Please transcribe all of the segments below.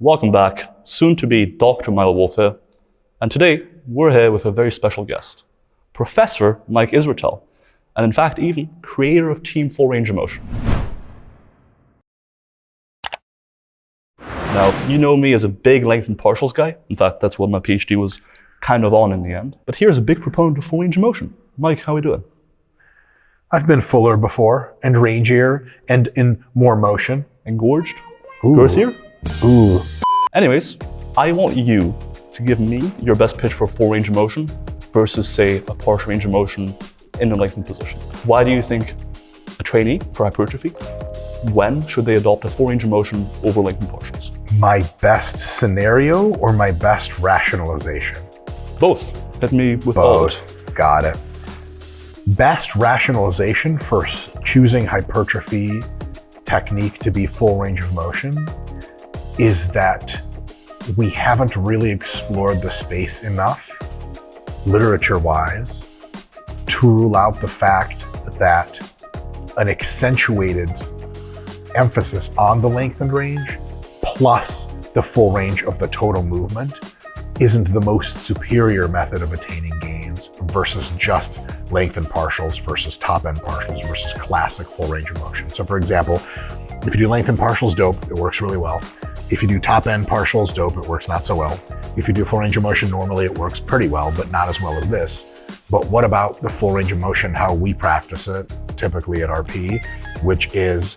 Welcome back, soon to be Dr. Milo Wolf here, and today we're here with a very special guest, Professor Mike Israetel, and in fact even creator of Team Full Range of Motion. Now, you know me as a big lengthened partials guy. In fact, that's what my PhD was kind of on in the end. But here's a big proponent of full range of motion. Mike, how are we doing? I've been fuller before, and rangier, and in more motion. Engorged? Ooh. Girthier? Ooh. Anyways, I want you to give me your best pitch for full range of motion versus, say, a partial range of motion in a lengthened position. Why do you think a trainee for hypertrophy, when should they adopt a full range of motion over lengthened partials? My best scenario or my best rationalization? Both. Hit me with all of it. Both. Got it. Best rationalization for choosing hypertrophy technique to be full range of motion is that we haven't really explored the space enough, literature-wise, to rule out the fact that an accentuated emphasis on the lengthened range plus the full range of the total movement isn't the most superior method of attaining gains versus just lengthened partials versus top-end partials versus classic full range of motion. So for example, if you do lengthened partials, dope, it works really well. If you do top-end partials, dope, it works not so well. If you do full range of motion, normally it works pretty well, but not as well as this. But what about the full range of motion, how we practice it, typically at RP, which is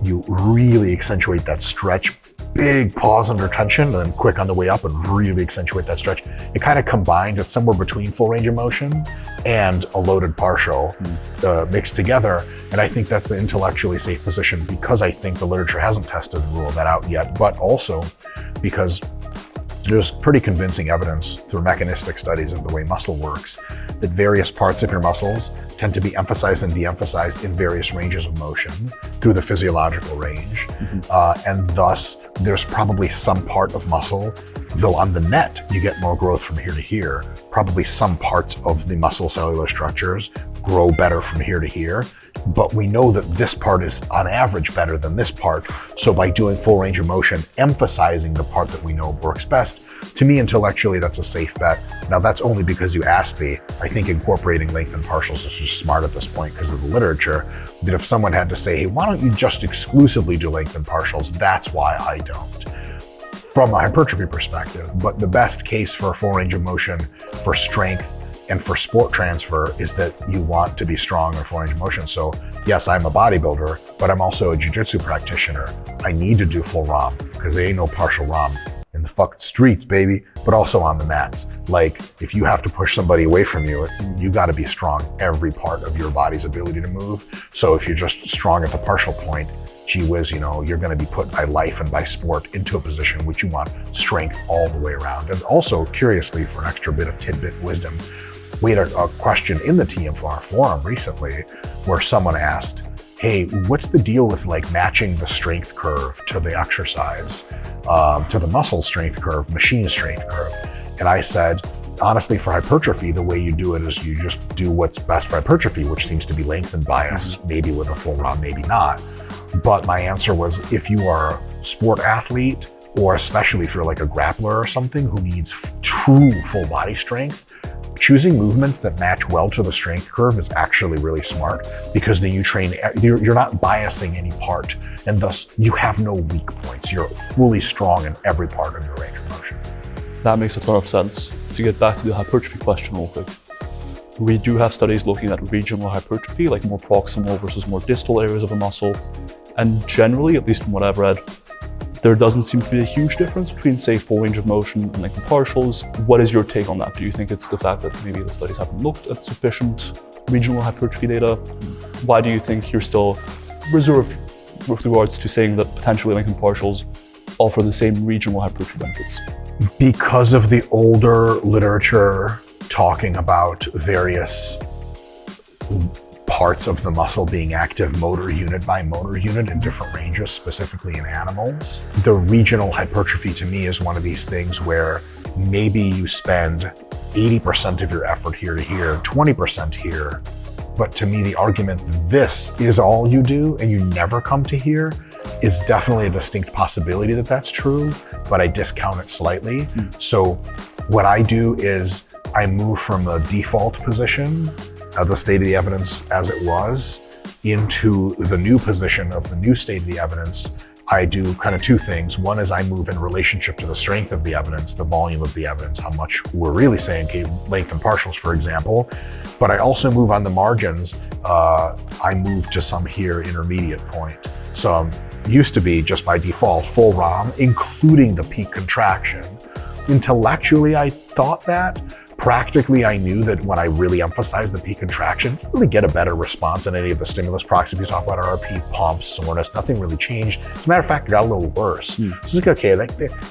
you really accentuate that stretch, big pause under tension, and then quick on the way up and really accentuate that stretch. It kind of combines, it's somewhere between full range of motion and a loaded partial mixed together. And I think that's the intellectually safe position because I think the literature hasn't tested and ruled that out yet, but also because there's pretty convincing evidence through mechanistic studies of the way muscle works that various parts of your muscles tend to be emphasized and de-emphasized in various ranges of motion through the physiological range. And thus, there's probably some part of muscle, though on the net, you get more growth from here to here. Probably some parts of the muscle cellular structures grow better from here to here. But we know that this part is on average better than this part. So by doing full range of motion, emphasizing the part that we know works best, to me intellectually, that's a safe bet. Now that's only because you asked me. I think incorporating lengthened partials is just smart at this point because of the literature. That if someone had to say, hey, why don't you just exclusively do lengthened partials? That's why I don't. From a hypertrophy perspective, but the best case for full range of motion for strength and for sport transfer is that you want to be strong in full range of motion. So yes, I'm a bodybuilder, but I'm also a jiu-jitsu practitioner. I need to do full ROM because there ain't no partial ROM in the fucking streets, baby, but also on the mats. Like if you have to push somebody away from you, you got to be strong every part of your body's ability to move. So if you're just strong at the partial point, gee whiz, you're going to be put by life and by sport into a position which you want strength all the way around. And also, curiously, for an extra bit of tidbit wisdom, we had a question in the TMFR forum recently where someone asked, hey, what's the deal with like matching the strength curve to the exercise, to the muscle strength curve, machine strength curve? And I said, honestly, for hypertrophy, the way you do it is you just do what's best for hypertrophy, which seems to be lengthened bias, maybe with a full ROM, maybe not. But my answer was, if you are a sport athlete, or especially if you're like a grappler or something who needs true full body strength, choosing movements that match well to the strength curve is actually really smart because then you're not biasing any part, and thus you have no weak points. You're fully strong in every part of your range of motion. That makes a ton of sense. To get back to the hypertrophy question real quick, we do have studies looking at regional hypertrophy, like more proximal versus more distal areas of a muscle. And generally, at least from what I've read, there doesn't seem to be a huge difference between, say, full range of motion and lengthened partials. What is your take on that? Do you think it's the fact that maybe the studies haven't looked at sufficient regional hypertrophy data? Why do you think you're still reserved with regards to saying that potentially lengthened partials offer the same regional hypertrophy benefits? Because of the older literature talking about various parts of the muscle being active motor unit by motor unit in different ranges, specifically in animals. The regional hypertrophy to me is one of these things where maybe you spend 80% of your effort here to here, 20% here, but to me the argument that this is all you do and you never come to here is definitely a distinct possibility that that's true, but I discount it slightly. So what I do is I move from the default position of the state of the evidence as it was into the new position of the new state of the evidence. I do kind of two things. One is I move in relationship to the strength of the evidence, the volume of the evidence, how much we're really saying, okay, lengthened partials, for example. But I also move on the margins. I move to some here intermediate point. So used to be just by default full ROM, including the peak contraction. Intellectually, I thought that. Practically, I knew that when I really emphasized the peak contraction, you really get a better response than any of the stimulus proxies we talk about, RP, pumps, soreness, nothing really changed. As a matter of fact, it got a little worse. So it's like, okay,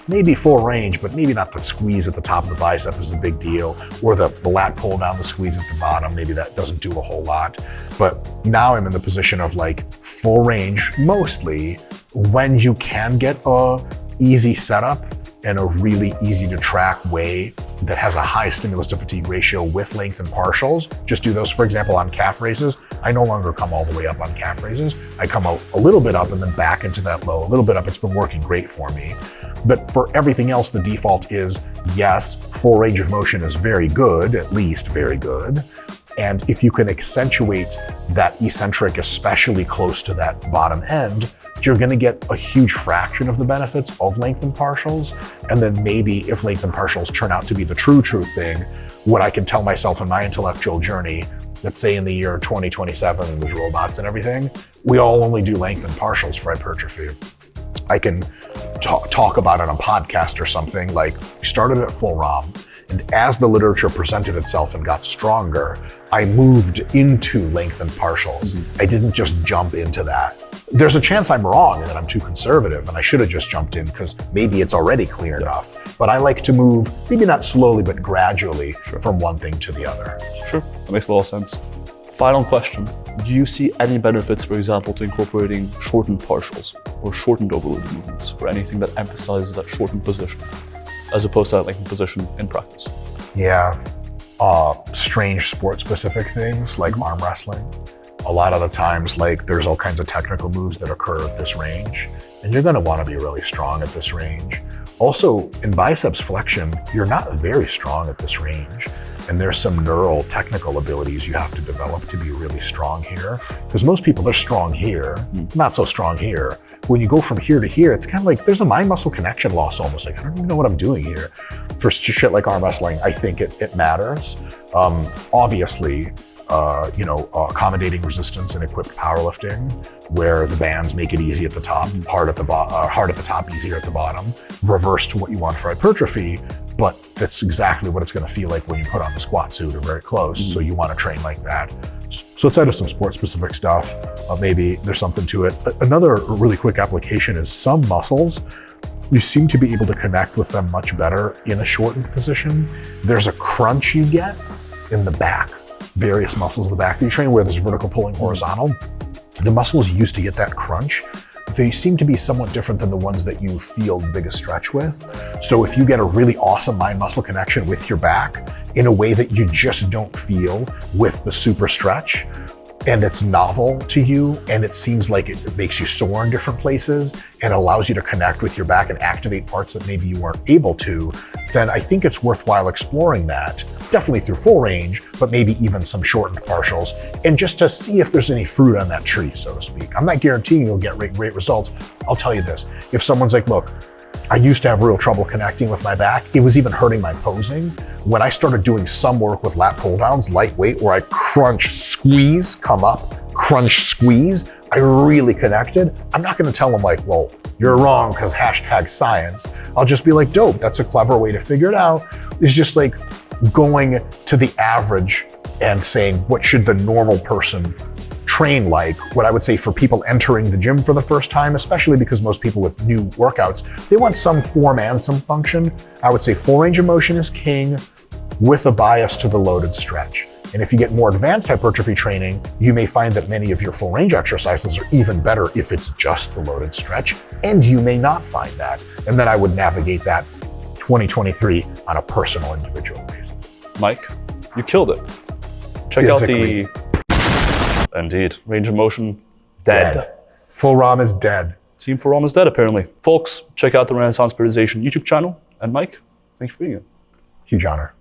maybe full range, but maybe not the squeeze at the top of the bicep is a big deal, or the lat pull down, the squeeze at the bottom, maybe that doesn't do a whole lot. But now I'm in the position of like full range, mostly when you can get a easy setup and a really easy to track way that has a high stimulus to fatigue ratio with lengthened partials. Just do those, for example, on calf raises. I no longer come all the way up on calf raises. I come out a little bit up and then back into that low, a little bit up. It's been working great for me. But for everything else, the default is, yes, full range of motion is very good, at least very good. And if you can accentuate that eccentric, especially close to that bottom end, you're going to get a huge fraction of the benefits of lengthened partials. And then maybe if lengthened partials turn out to be the true thing, what I can tell myself in my intellectual journey, let's say in the year 2027 with robots and everything, we all only do lengthened partials for hypertrophy. I can talk about it on a podcast or something, like we started at full ROM. And as the literature presented itself and got stronger, I moved into lengthened partials. I didn't just jump into that. There's a chance I'm wrong and that I'm too conservative and I should have just jumped in because maybe it's already clear enough. But I like to move, maybe not slowly, but gradually from one thing to the other. Sure, that makes a lot of sense. Final question. Do you see any benefits, for example, to incorporating shortened partials or shortened overloaded movements for anything that emphasizes that shortened position as opposed to that lengthened position in practice? Yeah, strange sport-specific things like arm wrestling. A lot of the times, like there's all kinds of technical moves that occur at this range, and you're gonna wanna be really strong at this range. Also, in biceps flexion, you're not very strong at this range. And there's some neural technical abilities you have to develop to be really strong here. Because most people, they're strong here, not so strong here. When you go from here to here, it's kind of like there's a mind-muscle connection loss almost. Like, I don't even know what I'm doing here. For shit like arm wrestling, I think it matters. Obviously, accommodating resistance in equipped powerlifting, where the bands make it easy at the top, hard at the top, easier at the bottom. Reverse to what you want for hypertrophy, but that's exactly what it's going to feel like when you put on the squat suit or very close. So you want to train like that. So outside of some sport-specific stuff, maybe there's something to it. Another really quick application is some muscles, you seem to be able to connect with them much better in a shortened position. There's a crunch you get in the back, various muscles of the back that you train where there's vertical pulling, horizontal. The muscles used to get that crunch, they seem to be somewhat different than the ones that you feel the biggest stretch with. So if you get a really awesome mind-muscle connection with your back in a way that you just don't feel with the super stretch, and it's novel to you, and it seems like it makes you sore in different places and allows you to connect with your back and activate parts that maybe you weren't able to, then I think it's worthwhile exploring that, definitely through full range, but maybe even some shortened partials, and just to see if there's any fruit on that tree, so to speak. I'm not guaranteeing you'll get great results. I'll tell you this, if someone's like, look, I used to have real trouble connecting with my back. It was even hurting my posing. When I started doing some work with lat pull downs, lightweight, where I crunch, squeeze, come up, crunch, squeeze, I really connected. I'm not gonna tell them like, well, you're wrong because #science. I'll just be like, dope, that's a clever way to figure it out. It's just like going to the average and saying, what should the normal person train like? What I would say for people entering the gym for the first time, especially because most people with new workouts, they want some form and some function. I would say full range of motion is king with a bias to the loaded stretch. And if you get more advanced hypertrophy training, you may find that many of your full range exercises are even better if it's just the loaded stretch, and you may not find that. And then I would navigate that 2023 on a personal individual basis. Mike, you killed it. Check out the... Indeed. Range of motion, dead. Full ROM is dead. Team for ROM is dead, apparently. Folks, check out the Renaissance Periodization YouTube channel. And Mike, thanks for being here. Huge honor.